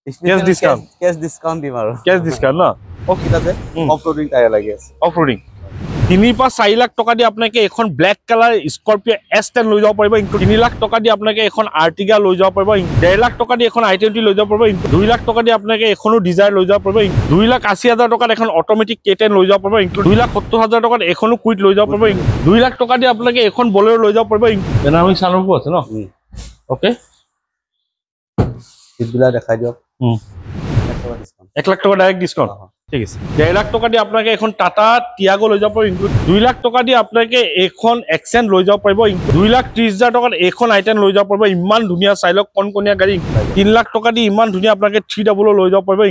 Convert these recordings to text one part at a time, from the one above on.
Cash discount. Cash discount দিম আৰু Cash discount না ওকে তাতে অফ-রোডিং টায়ার লাগি আছে অফ-রোডিং 3-4 লাখ টাকা দি আপনাকে এখন ব্ল্যাক কালার স্করপিও S10 লৈ যাব পাৰিব 3 লাখ টাকা দি আপনাকে এখন আৰ্টিগা লৈ যাব পাৰিব 1.5 লাখ টাকা দি এখন i20 লৈ যাব পাৰিব 2 লাখ টাকা দি আপনাকে এখনো ডিজায়াৰ লৈ যাব পাৰিব 2,80,000 টাকাত এখন অটোমেটিক K10 লৈ যাব পাৰিব 2,70,000 টাকাত এখনো কুইট লৈ যাব পাৰিব 2 লাখ টাকা দি আপনাকে এখন বলেৰো লৈ যাব পাৰিব ডাইনামিক সানৰুফ আছে ন ওকে সিটগুলা দেখাই দিয়ক 1 লাখ টাকা ডাইরেক্ট ডিসকাউন্ট ঠিক আছে 1.5 লাখ টাকা দি আপনাকে এখন টাটা টিয়াগো লৈ যাব পাৰিব 2 লাখ টাকা দি আপনাকে এখন এক্সেন্ট লৈ যাব পাৰিব 2,30,000 টাকাত এখন i10 লৈ যাব পাৰিব ইমান ধুনিয়া চাইলক কনকনিয়া গাড়ী 3 লাখ টাকা দি ইমান ধুনিয়া আপনাকে 300 লৈ যাব পাৰিব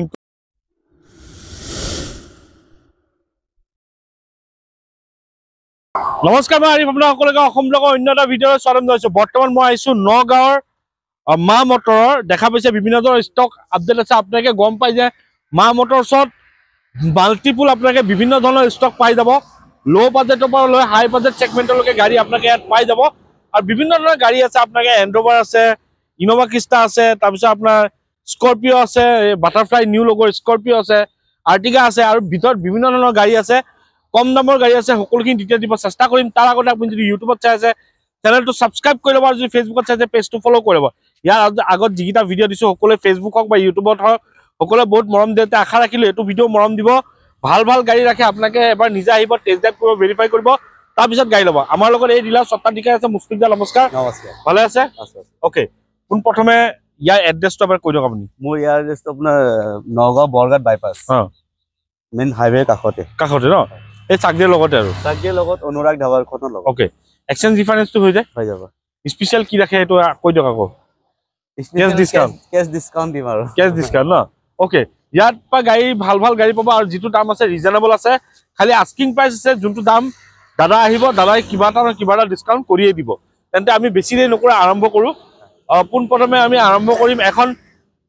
নমস্কাৰ মই আৰিফ আপোনাক সকলোকে অসম ব্লগৰ অন্য এটা ভিডিঅ'ত স্বাগতম জনাইছো বৰ্তমান মই আইছো নগাঁৱৰ মা মটৰৰ দেখা পাইছে বিভিন্ন ধৰণৰ ষ্টক আপডেট আছে আপোনাকে গম পাই যে মা মটৰছত মাল্টিপুল আপোনাকে বিভিন্ন ধৰণৰ ষ্টক পাই যাব লো বাজেটৰ পৰা লৈ হাই বাজেট সেগমেন্টলৈকে গাড়ী আপোনাকে ইয়াত পাই যাব আৰু বিভিন্ন ধৰণৰ গাড়ী আছে আপোনাকে এন্ড্ৰভাৰ আছে ইনোভা ক্ৰিষ্টা আছে তাৰপিছত আপোনাৰ স্কৰপিও আছে বাটাৰফ্লাই নিউ লগৰ স্কৰপিও আছে আৰ্টিগা আছে আৰু ভিতৰত বিভিন্ন ধৰণৰ গাড়ী আছে কম দামৰ গাড়ী আছে সকলোখিনি ডিটেইল দিব চেষ্টা কৰিম তাৰ আগতে আপুনি যদি ইউটিউবত চাই আছে চেনেলটো সাবস্ক্ৰাইব কৰি ল'ব আৰু যদি ফেসবুকত চাই আছে পেজটো ফলো কৰি ল'ব ইয়াৰ আগত যিটা ভিডিঅ' দিছো সকলোৱে ফেসবুক হওক বা ইউটিউবত হওক সকলোৱে বহুত মৰম দিতে আশা ৰাখিলো এটো ভিডিঅ' মৰম দিব ভাল ভাল গাড়ী ৰাখে আপোনাকে এবাৰ নিজে আহিব টেষ্ট ড্ৰাইভ কৰিব ভেৰিফাই কৰিব তাৰ পিছত গাড়ী ল'ব আমাৰ লগত এই ডিলাৰ সত্তাধিকাৰ আছে মুস্ফিকদা নমস্কাৰ নমস্কাৰ ভালে আছে ওকে কোন প্ৰথমে ইয়াৰ এড্ৰেছটো এবাৰ কৈ দিয়ক আপুনি মোৰ ইয়াৰ এড্ৰেছটো আপোনাৰ নগাঁও বৰগাট বাইপাছ মেইন হাইৱে কাষতে ন এই চাকদিৰ লগতে আৰু চাকদিৰ লগত অনুৰাগ ধাবাৰখনৰ লগত ওকে এক্সচেঞ্জ ডিফাৰেন্সটো হৈ যায় হৈ যাব স্পেশাল কি ৰাখে এটো কৈ দিয়ক আকৌ cash discount দিম আৰু cash discount ন ওকে ইয়াত পা গাড়ী ভাল ভাল গাড়ী পাবা আৰু যেটো দাম আছে ৰিজনেবল আছে খালি আস্কিং প্ৰাইস আছে যোনটো দাম দাদা আহিব দাদাই কিবা এটা ডিসকাউন্ট কৰিয়ে দিব তেন্তে আমি বেছি দেৰি নকৰা আৰম্ভ কৰো পোন প্ৰথমে আমি আৰম্ভ কৰিম এখন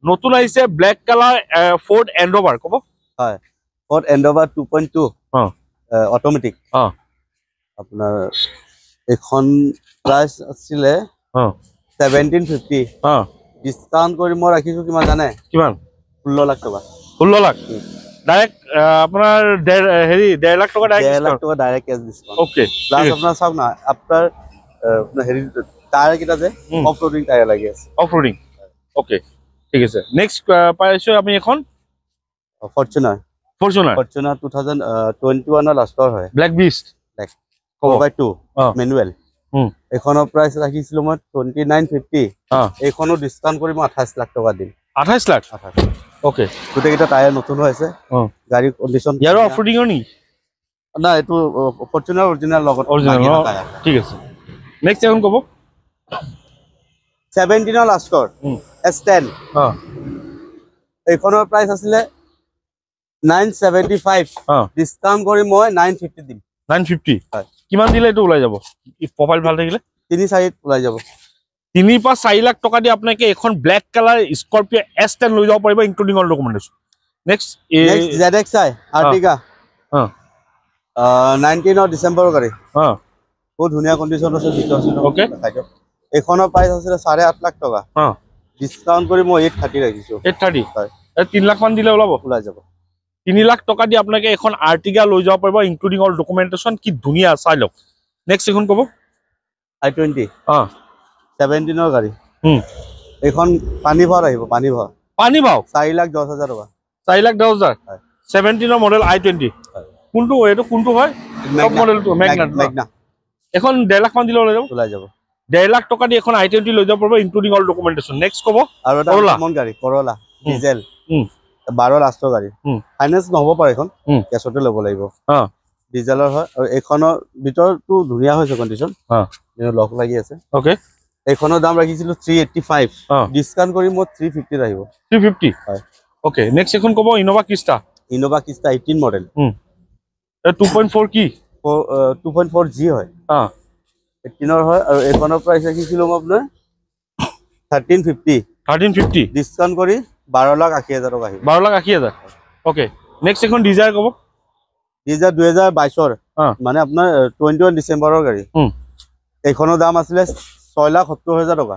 নতুন আহিছে ব্ল্যাক কালাৰ ফোৰ্ড এন্ড্ৰভাৰ কব হয় ফোৰ্ড এন্ড্ৰভাৰ 2.2 অটোমেটিক আপোনাৰ এখন প্ৰাইস আছিল 1750 ডিসকাউন্ট কৰি মই ৰাখিছো কিমান জানে কিমান 16 লাখ টকা 16 লাখ ডাইৰেক্ট আপোনাৰ হেৰি 1.5 লাখ টকা ডাইৰেক্ট 1.5 লাখ টকা direct cash discount okay plus আপোনাৰ চাওক না আপনাৰ হেৰি টায়াৰ কিটা যে অফ-ৰোডিং টায়াৰ লাগি আছে অফ-ৰোডিং ওকে ঠিক আছে নেক্সট পাইছো আমি এখন ফৰচুনাৰ 2021 লাষ্টৰ হয় ব্ল্যাক বিস্ট 4x2 ম্যানুয়াল এখনৰ প্ৰাইস ৰাখিছিলো মই 2950 এখনো ডিসকাউন্ট কৰি মই 28 লাখ টকা দিম 28 লাখ ওকে গোটেই কিটা টায়াৰ নতুন হৈ আছে গাড়ী কন্ডিশন ইয়াৰ অফ-ৰোডিং নি না এটো ফৰচুনাৰ অৰিজিনাল লগত ঠিক আছে নেক্সট এখন কব 17 লাষ্টৰ S10 এখনৰ প্ৰাইস আছিল 975 ডিসকাউন্ট কৰি মই 950 দিম 950 হয় কিমান দিলে এটো ওলাই যাব প্রোফাইল ভাল থাকিলে 3-4 ওলাই যাব 3-4 লাখ টাকা দি আপনাকে এখন ব্ল্যাক কালার স্করপিও S10 লৈ যাব পাৰিব including all documentation next ZXi Ertiga 19 ডিসেম্বৰৰ গাড়ী বহুত ধুনিয়া কন্ডিশন আছে ওকে এখনৰ প্ৰাইস আছিল 8.5 লাখ টকা ডিসকাউন্ট কৰি মই 830 ৰাখিছো 830 হয় 3 লাখ মান দিলে ওলাই যাব 3 লাখ টাকা দি আপনাকে এখন আর্টিগা লৈ যাব পাৰিব ইনক্লুডিং অল ডকুমেন্টেশন কি ধুনিয়া চাই লওক নেক্সট এখন কব i20 17 গাড়ী এখন পানী ভাৰ আহিব পানী ভাৰ 4,10,000 টকা 4,10,000 17 মডেল i20 কোনটো এটো কোনটো হয় টপ মডেলটো ম্যাগনা এখন 1.5 লাখ মান দিলে ওলাই যাব 1.5 লাখ টাকা দি এখন i20 লৈ যাব পাৰিব ইনক্লুডিং অল ডকুমেন্টেশন নেক্সট কব আৰু এটা কমন গাড়ী কৰোলা ডিজেল 12 লাষ্টৰ গাড়ী ফাইনান্স নহব পাৰে এখন কেছতে ল'ব লাগিব ডিজেলৰ হয় আৰু এখনৰ ভিতৰটো ধুনিয়া হৈছে কন্ডিশন লক লাগি আছে ওকে এখনৰ দাম ৰাখিছিলো 385 ডিসকাউন্ট কৰি মই 350 আহিব 350 হয় ওকে নেক্সট এখন কব ইনোভা ক্রিস্টা 18 মডেল 2.4 কি 2.4 জি হয় 18 হয় আৰু এখনৰ প্ৰাইস ৰাখিছিলো মই আপোনাৰ 1350 ডিসকাউন্ট কৰি 12,80,000 টকা আহিব 12,80,000 ওকে নেক্সট এখন ডিজায়াৰ কব ডিজায়াৰ 2022 মানে আপোনাৰ 21 ডিসেম্বৰৰ গাড়ী এখনৰ দাম আছিল 6,70,000 টকা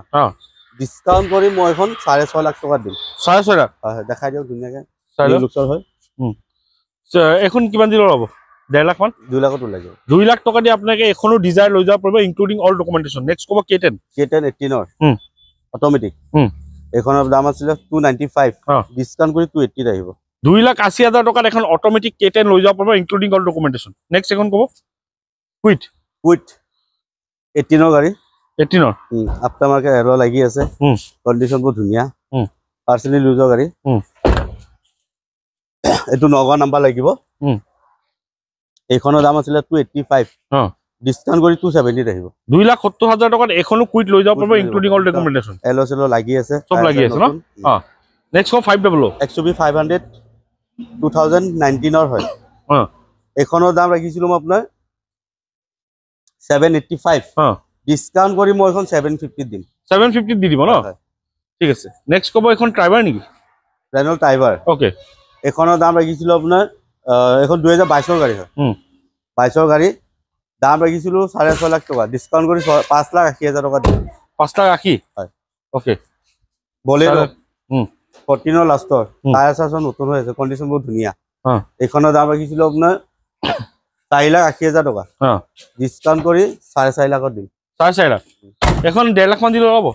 ডিসকাউন্ট কৰি মই এখন 6.5 লাখ টকা দিম 6.5 লাখ হয় দেখাই দিও ধুনিয়াকে চাই লওক লুকছৰ হয় এখন কিমান দিনৰ হ'ব 1.5 লাখ মান 2 লাখত ওলাই যাব 2 লাখ টকা দি আপোনাকে এখনো ডিজায়াৰ লৈ যাব পাৰিব ইনক্লুডিং অল ডকুমেন্টেশন নেক্সট ক'ব K10 18 অটোমেটিক এখনৰ দাম আছিল 295 ডিসকাউন্ট কৰি 280 আহিব 2,80,000 টকাত এখন অটোমেটিক K10 লৈ যাব পাৰিব ইনক্লুডিং অল ডকুমেন্টেশন নেক্সট এখন ক'ব কুইট 18 গাড়ী 18 আফটাৰ মাৰ্কেট এৰ লাগি আছে কন্ডিশন বহুত ধুনিয়া পাৰ্সোনালি লুজৰ গাড়ী এটো নগা নাম্বাৰ লাগিব এইখনৰ দাম আছিল 285 ডিসকাউন্ট কৰি 270 আহিব 2,70,000 টকাত এখনো কুইট লৈ যাব পাৰিব ইনক্লুডিং অল ডকুমেন্টেশন এল'চেল লাগি আছে সব লাগি আছে ন নেক্সট ক'ব 500 XUV 500 2019 হয় এখনৰ দাম ৰাখিছিলো মই আপোনাৰ 785 ডিসকাউন্ট কৰি মই এখন 750 দিম 750 দি দিব ন ঠিক আছে নেক্সট ক'ব এখন ড্ৰাইভাৰ নেকি ৰেনল্ট ড্ৰাইভাৰ ওকে এখনৰ দাম ৰাখিছিলো আপোনাৰ এখন 2022 গাড়ী হয় 22 গাড়ী দাম ৰাখিছিলো 6.5 লাখ টকা ডিসকাউন্ট কৰি 5,80,000 টকা দিম 5,80,000 হয় ওকে বলেৰো 14 লাষ্টৰ টায়াৰ চাৰ্জন নতুন হৈ আছে কন্ডিশন বহুত ধুনিয়া এখনৰ দাম ৰাখিছিলো আপোনাৰ 4,80,000 টকা ডিসকাউন্ট কৰি 4.5 লাখত দিম 4.5 লাখ এখন 1.5 লাখ মান দিলে হ'ব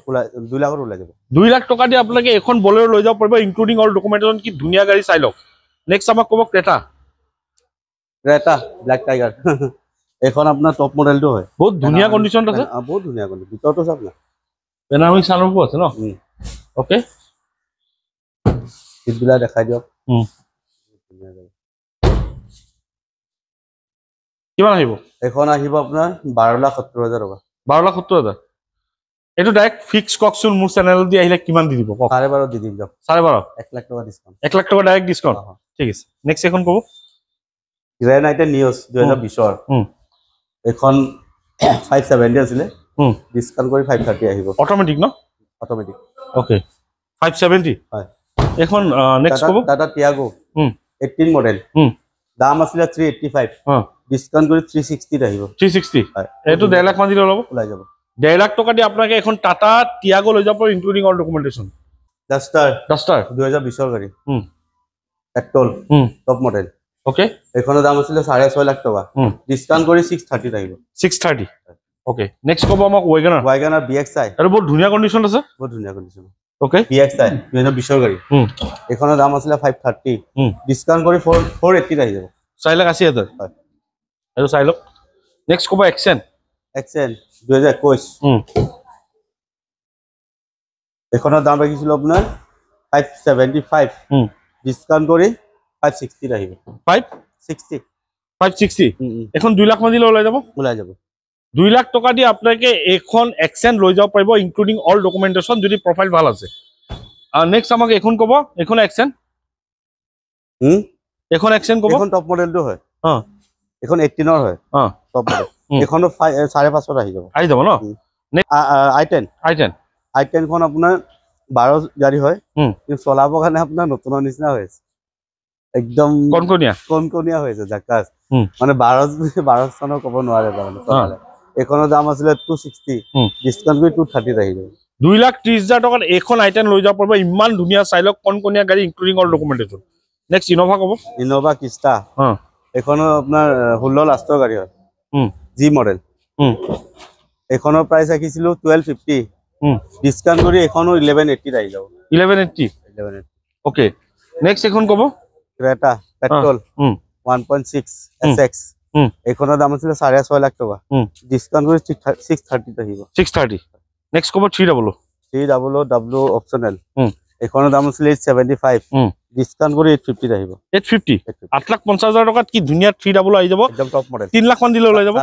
2 লাখত ওলাই যাব 2 লাখ টকা দি আপোনাকে এখন বলেৰো লৈ যাব পাৰিব ইনক্লুডিং অল ডকুমেন্টেশন কি ধুনিয়া গাড়ী চাই লওক নেক্সট আমাক ক'ব ক্ৰেটা ব্ল্যাক টাইগাৰ এখন আপোনাৰ টপ মডেলটো হয় বহুত ধুনিয়া কন্ডিশন আছে বহুত ধুনিয়া কন্ডিশন ভিতৰটো চাওক না পেনামিক সানৰুফো আছে ন ওকে সিটবিলাক দেখাই দিয়ক কিমান আহিব এখন আহিব আপোনাৰ 12,70,000 টকা 12,70,000 এটো ডাইৰেক্ট ফিক্স ককচোন মোৰ চেনেল দি আহিলে কিমান দি দিব 12.5 দি দিম দিয়ক 12.5 1 লাখ টকা ডিসকাউন্ট 1 লাখ টকা ডাইৰেক্ট ডিসকাউন্ট ঠিক আছে নেক্সট এখন ক'ব গ্ৰেণ্ড আইটেন নিউজ 2020 এখন 570 আছিল ডিসকাউন্ট কৰি 530 আহিব অটোমেটিক ন অটোমেটিক ওকে 570 হয় এখন নেক্সট ক'ব টাটা টিয়াগো 18 মডেল দাম আছিল 385 ডিসকাউন্ট কৰি 360 আহিব 360 হয় এটো 1.5 লাখ মান দিলে ল'ব ওলাই যাব 1.5 লাখ টকা দি আপোনাকে এখন টাটা টিয়াগো লৈ যাব ইনক্লুডিং অল ডকুমেন্টেশন ডাস্টার 2020 গাড়ী পেট্রোল টপ মডেল ওকে এখনৰ দাম আছিল 6.5 লাখ টকা ডিসকাউন্ট কৰি 630 আহিব 630 ওকে নেক্সট ক'ব আমাক ওয়াগনাৰ BXI আৰু বহুত ধুনিয়া কন্ডিশন আছে বহুত ধুনিয়া কন্ডিশন ওকে BXI 2020 গাড়ী এখনৰ দাম আছিল 530 ডিসকাউন্ট কৰি 480 আহি যাব 4,80,000 হয় আৰু চাই লওক নেক্সট ক'ব এক্সেন 2021 এখনৰ দাম ৰাখিছিল আপোনাৰ 575 ডিসকাউন্ট কৰি 560 আহিব 560 এখন 2 লাখ মান দিলে ওলাই যাব 2 লাখ টকা দি আপোনাকে এখন এক্সেন লৈ যাব পাৰিব ইনক্লুডিং অল ডকুমেন্টেশন যদি প্ৰফাইল ভাল আছে নেক্সট আমাক এখন ক'ব এখন এক্সেন ক'ব এখন টপ মডেলটো হয় এখন 18 ৰ হয় টপ মডেল এখন 5.5 আহি যাব ন i10 খন আপোনাৰ 12 গাড়ী হয় কিন্তু চলাবৰ কাৰণে আপোনাৰ নতুনৰ নিচিনা হৈ আছে একদম কনকনিয়া হৈ আছে জাকাস মানে 12 চনৰ ক'ব নোৱাৰে মানে এখনৰ দাম আছিল 260 ডিসকাউন্ট কৰি 230 আহি যাব 2,30,000 টকাত এখন i10 লৈ যাব পাৰিব ইমান ধুনিয়া চাইলক কনকনিয়া গাড়ী including all documentation next Innova ক'ব ইনোভা ক্ৰিষ্টা এখনো আপোনাৰ 16 লাষ্টৰ গাড়ী হয় জি মডেল এখনৰ প্ৰাইস ৰাখিছিলো 1250 ডিসকাউন্ট কৰি এখনো 1180 আহি যাব 1180 ওকে নেক্সট এখন ক'ব ক্ৰেটা পেট্ৰোল 1.6 SX এখনৰ দাম আছিল 6.5 লাখ টকা ডিসকাউন্ট কৰি 630 আহিব 630 নেক্সট ক'ব 300 অপশনাল এখনৰ দাম আছিল 875 ডিসকাউন্ট কৰি 850 আহিব 850 8,50,000 টকাত কি ধুনিয়া 300 আহি যাব একদম টপ মডেল 3 লাখ মান দিলে ওলাই যাব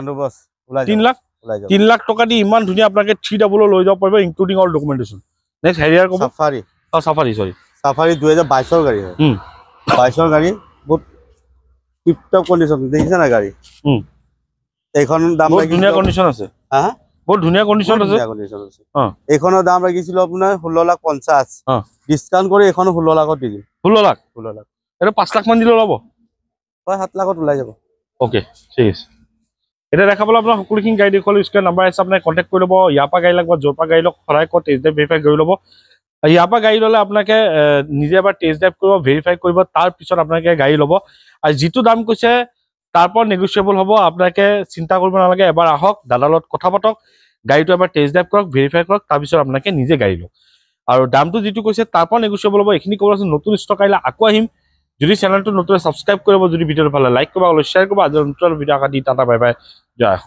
3 লাখ 3 লাখ টকা দি ইমান ধুনিয়া আপোনাকে 300 লৈ যাব পাৰিব ইনক্লুডিং অল ডকুমেন্টেশন নেক্সট হেৰিয়াৰ ক'ব সাফারি 2022 গাড়ী হয় 22 গাড়ী বহুত টিপ টপ কন্ডিশন দেখিছা না গাড়ী এখন দাম বহুত ধুনিয়া কন্ডিশন আছে বহুত ধুনিয়া কন্ডিশন আছে এখনৰ দাম ৰাখিছিল আপোনাৰ 16,50,000 ডিসকাউন্ট কৰি এখন 16 লাখত দি দিম 16 লাখ এটা 5 লাখ মান দিলে ল'ব 7 লাখত ওলাই যাব ওকে ঠিক আছে এটা দেখাবলৈ আপোনাৰ সকলোখিনি গাড়ী দেখুৱালো স্ক্ৰীন নাম্বাৰ আছে আপোনাক কণ্টেক্ট কৰি ল'ব ইয়াৰ পৰা গাড়ী লাগব য'ৰ পৰা গাড়ী লওক সদায় টেষ্ট ড্ৰাইভ ভেৰিফাই কৰি ল'ব ইয়াৰ পৰা গাড়ী ল'লে আপোনাকে নিজে এবাৰ টেষ্ট ড্ৰাইভ কৰিব ভেৰিফাই কৰিব তাৰ পিছত আপোনাকে গাড়ী ল'ব আৰু যিটো দাম কৈছে তাৰ পৰা নেগোচিয়েবল হ'ব আপোনাকে চিন্তা কৰিব নালাগে এবাৰ আহক দাদাৰ লগত কথা পাতক গাড়ীটো এবাৰ টেষ্ট ড্ৰাইভ কৰক ভেৰিফাই কৰক তাৰপিছত আপোনাকে নিজে গাড়ী লওক আৰু দামটো যিটো কৈছে তাৰ পৰা নেগোচিয়েবল হ'ব এইখিনি ক'বচোন নতুন ষ্টক আহিলে আকৌ আহিম যদি চেনেলটো নতুন ছাবস্ক্ৰাইব কৰিব যদি ভিডিঅ'টো ভাল লাগে লাইক কৰিব আৰু শ্বেয়াৰ কৰিব আজি নতুন ভিডিঅ' আকা দি টাটা বাই বাই জয়